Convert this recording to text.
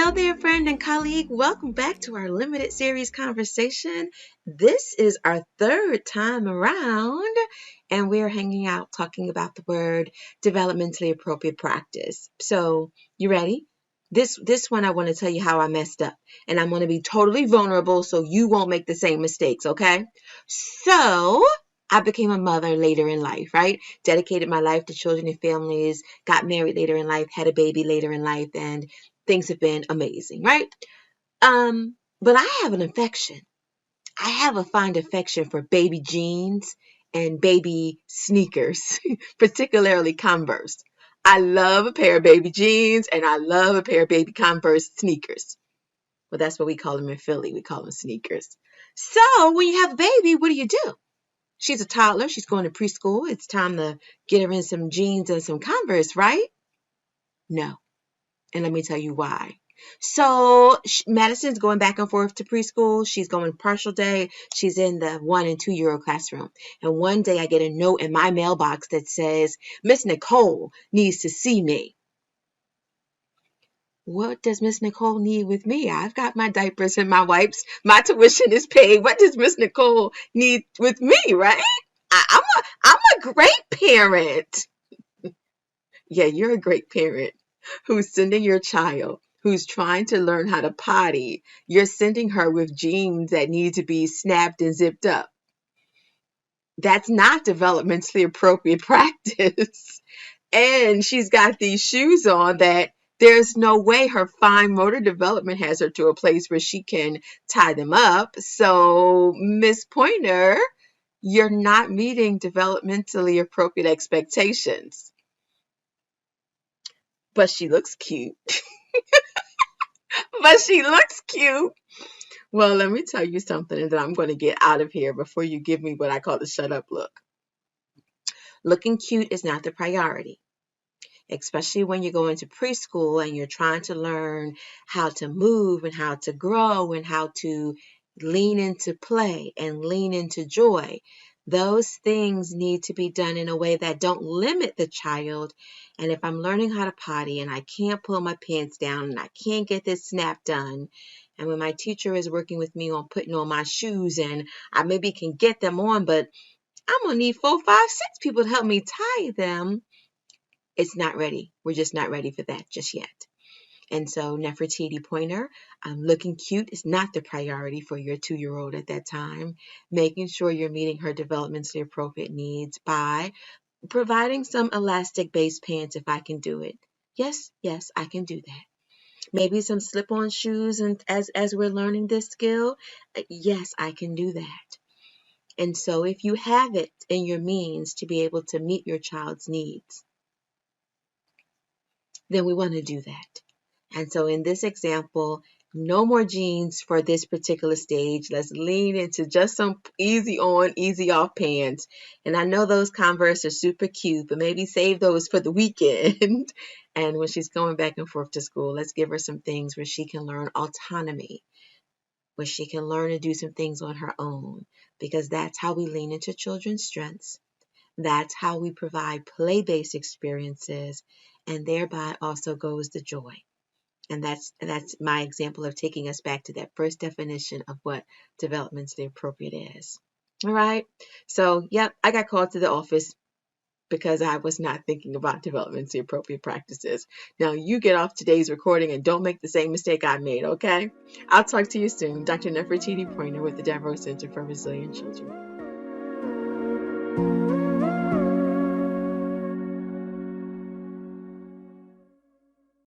Hello there, friend and colleague. Welcome back to our limited series conversation. This is our third time around, and we're hanging out talking about the word developmentally appropriate practice. So, you ready? This one I want to tell you how I messed up, and I'm going to be totally vulnerable so you won't make the same mistakes, okay? So, I became a mother later in life, right? Dedicated my life to children and families, got married later in life, had a baby later in life, and things have been amazing, right? But I have an affection. I have a fond affection for baby jeans and baby sneakers, particularly Converse. I love a pair of baby jeans and I love a pair of baby Converse sneakers. Well, that's what we call them in Philly. We call them sneakers. So when you have a baby, what do? She's a toddler. She's going to preschool. It's time to get her in some jeans and some Converse, right? No. And let me tell you why. So Madison's going back and forth to preschool. She's going partial day. She's in the 1 and 2 year old classroom. And one day I get a note in my mailbox that says, Miss Nicole needs to see me. What does Miss Nicole need with me? I've got my diapers and my wipes. My tuition is paid. What does Miss Nicole need with me, right? I'm a great parent. Yeah, you're a great parent who's sending your child who's trying to learn how to potty. You're sending her with jeans that need to be snapped and zipped up. That's not developmentally appropriate practice. And she's got these shoes on that there's no way her fine motor development has her to a place where she can tie them up. So, Miss Pointer, you're not meeting developmentally appropriate expectations. But she looks cute. But she looks cute. Well, let me tell you something, and then I'm going to get out of here before you give me what I call the shut up look. Looking cute is not the priority, especially when you go into preschool and you're trying to learn how to move and how to grow and how to lean into play and lean into joy. Those things need to be done in a way that don't limit the child. And if I'm learning how to potty and I can't pull my pants down and I can't get this snap done, and when my teacher is working with me on putting on my shoes and I maybe can get them on, but I'm going to need 4, 5, 6 people to help me tie them, it's not ready. We're just not ready for that just yet. And so Nefertiti Pointer, looking cute is not the priority for your 2-year-old at that time. Making sure you're meeting her developmentally appropriate needs by providing some elastic-based pants if I can do it. Yes, I can do that. Maybe some slip-on shoes and as we're learning this skill. Yes, I can do that. And so if you have it in your means to be able to meet your child's needs, then we want to do that. And so in this example, no more jeans for this particular stage. Let's lean into just some easy on, easy off pants. And I know those Converse are super cute, but maybe save those for the weekend. And when she's going back and forth to school, let's give her some things where she can learn autonomy, where she can learn to do some things on her own, because that's how we lean into children's strengths. That's how we provide play-based experiences, and thereby also goes the joy. And that's my example of taking us back to that first definition of what developmentally appropriate is. All right. So, yep, I got called to the office because I was not thinking about developmentally appropriate practices. Now, you get off today's recording and don't make the same mistake I made, okay? I'll talk to you soon. Dr. Nefertiti Pointer with the Devereux Center for Resilient Children.